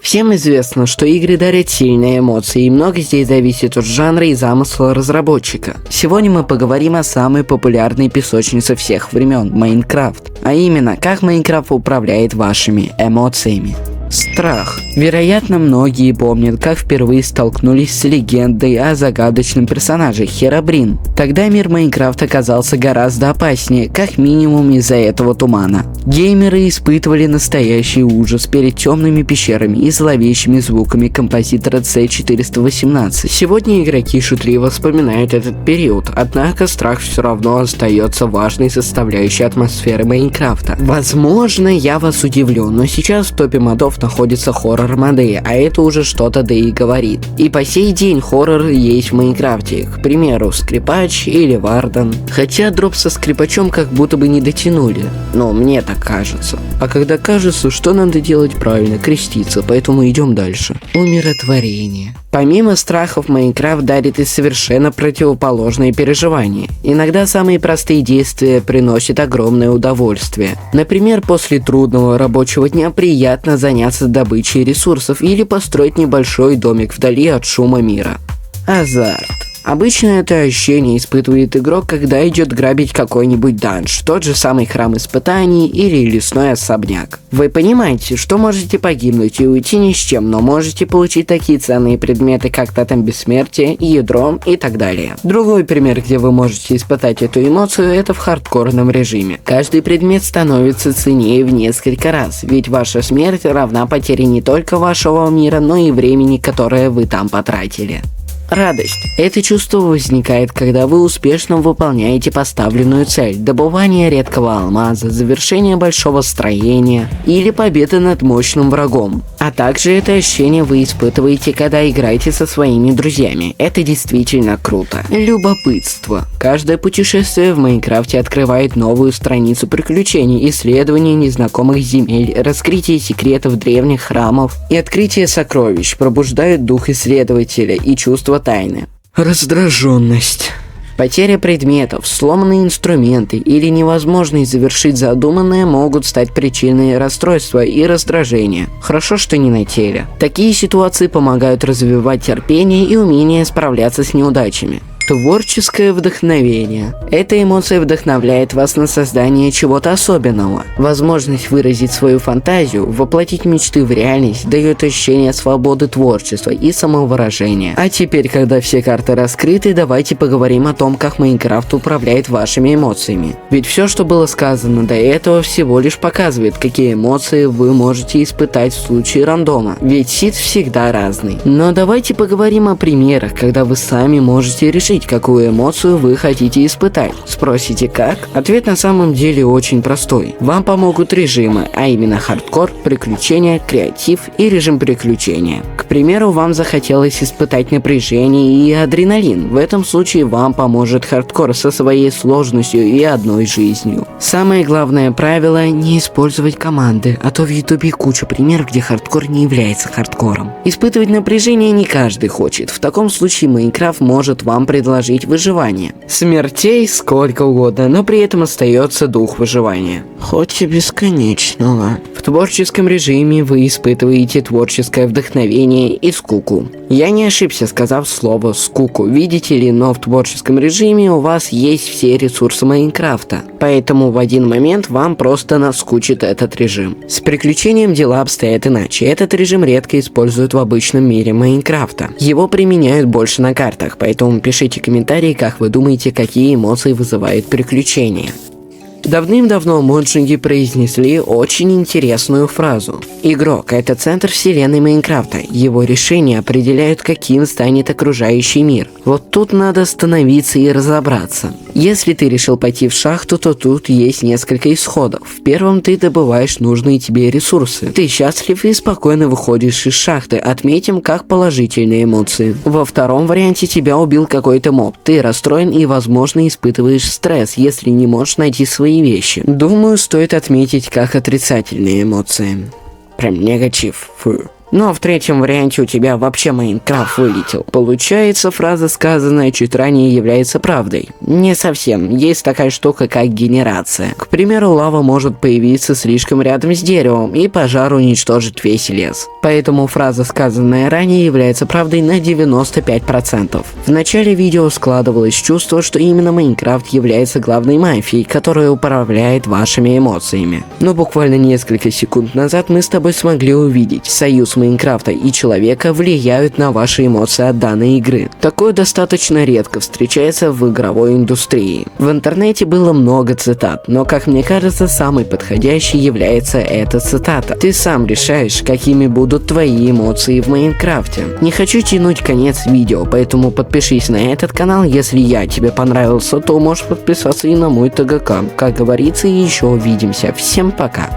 Всем известно, что игры дарят сильные эмоции, и много здесь зависит от жанра и замысла разработчика. Сегодня мы поговорим о самой популярной песочнице всех времен – Майнкрафт. А именно, как Майнкрафт управляет вашими эмоциями. Страх. Вероятно, многие помнят, как впервые столкнулись с легендой о загадочном персонаже Херобрин. Тогда мир Майнкрафта оказался гораздо опаснее, как минимум из-за этого тумана. Геймеры испытывали настоящий ужас перед темными пещерами и зловещими звуками композитора C418. Сегодня игроки шутливо вспоминают этот период, однако страх все равно остается важной составляющей атмосферы Майнкрафта. Возможно, я вас удивлю, но сейчас в топе модов находится хоррор-моды, а это уже что-то да и говорит. И по сей день хоррор есть в Майнкрафте, к примеру, Скрипач или Вардан. Хотя дроп со Скрипачом как будто бы не дотянули, но мне так кажется. А когда кажется, что надо делать правильно? Креститься, поэтому идем дальше. Умиротворение. Помимо страхов, Майнкрафт дарит и совершенно противоположные переживания. Иногда самые простые действия приносят огромное удовольствие. Например, после трудного рабочего дня приятно заняться добычей ресурсов или построить небольшой домик вдали от шума мира. Азарт. Обычно это ощущение испытывает игрок, когда идет грабить какой-нибудь данж, тот же самый храм испытаний или лесной особняк. Вы понимаете, что можете погибнуть и уйти ни с чем, но можете получить такие ценные предметы, как тотем бессмертия, ядро и так далее. Другой пример, где вы можете испытать эту эмоцию, это в хардкорном режиме. Каждый предмет становится ценнее в несколько раз, ведь ваша смерть равна потере не только вашего мира, но и времени, которое вы там потратили. Радость. Это чувство возникает, когда вы успешно выполняете поставленную цель, добывание редкого алмаза, завершение большого строения или победа над мощным врагом. А также это ощущение вы испытываете, когда играете со своими друзьями. Это действительно круто. Любопытство. Каждое путешествие в Майнкрафте открывает новую страницу приключений, исследование незнакомых земель, раскрытие секретов древних храмов и открытие сокровищ пробуждают дух исследователя и чувство тайны. Раздраженность. Потеря предметов, сломанные инструменты или невозможность завершить задуманное могут стать причиной расстройства и раздражения. Хорошо, что не на теле. Такие ситуации помогают развивать терпение и умение справляться с неудачами. Творческое вдохновение. Эта эмоция вдохновляет вас на создание чего-то особенного. Возможность выразить свою фантазию, воплотить мечты в реальность дает ощущение свободы творчества и самовыражения. А теперь, когда все карты раскрыты, давайте поговорим о том, как Майнкрафт управляет вашими эмоциями. Ведь все, что было сказано до этого, всего лишь показывает, какие эмоции вы можете испытать в случае рандома. Ведь сид всегда разный. Но давайте поговорим о примерах, когда вы сами можете решить, какую эмоцию вы хотите испытать. Спросите как? Ответ на самом деле очень простой. Вам помогут режимы, а именно хардкор, приключения, креатив и режим приключения. К примеру, вам захотелось испытать напряжение и адреналин. В этом случае вам поможет хардкор со своей сложностью и одной жизнью. Самое главное правило – не использовать команды, а то в ютубе куча примеров, где хардкор не является хардкором. Испытывать напряжение не каждый хочет. В таком случае Майнкрафт может вам предложить выживание. Смертей сколько угодно, но при этом остается дух выживания. Хоть и бесконечного. В творческом режиме вы испытываете творческое вдохновение и скуку. Я не ошибся, сказав слово «скуку». Видите ли, но в творческом режиме у вас есть все ресурсы Майнкрафта. Поэтому в один момент вам просто наскучит этот режим. С приключением дела обстоят иначе. Этот режим редко используют в обычном мире Майнкрафта. Его применяют больше на картах, поэтому пишите комментарии, как вы думаете, какие эмоции вызывает приключения. Давным-давно моджинги произнесли очень интересную фразу. Игрок – это центр вселенной Майнкрафта. Его решения определяют, каким станет окружающий мир. Вот тут надо остановиться и разобраться. Если ты решил пойти в шахту, то тут есть несколько исходов. В первом ты добываешь нужные тебе ресурсы. Ты счастлив и спокойно выходишь из шахты. Отметим как положительные эмоции. Во втором варианте тебя убил какой-то моб. Ты расстроен и, возможно, испытываешь стресс, если не можешь найти свои вещи. Думаю, стоит отметить как отрицательные эмоции. Прям негатив. Фу. Но в третьем варианте у тебя вообще Майнкрафт вылетел. Получается, фраза, сказанная чуть ранее, является правдой. Не совсем. Есть такая штука, как генерация. К примеру, лава может появиться слишком рядом с деревом, и пожар уничтожит весь лес. Поэтому фраза, сказанная ранее, является правдой на 95%. В начале видео складывалось чувство, что именно Майнкрафт является главной мафией, которая управляет вашими эмоциями. Но буквально несколько секунд назад мы с тобой смогли увидеть, союз Майнкрафта и человека влияют на ваши эмоции от данной игры. Такое достаточно редко встречается в игровой индустрии. В интернете было много цитат, но, как мне кажется, самой подходящей является эта цитата. Ты сам решаешь, какими будут твои эмоции в Майнкрафте. Не хочу тянуть конец видео, поэтому подпишись на этот канал. Если я тебе понравился, то можешь подписаться и на мой ТГК. Как говорится, еще увидимся. Всем пока.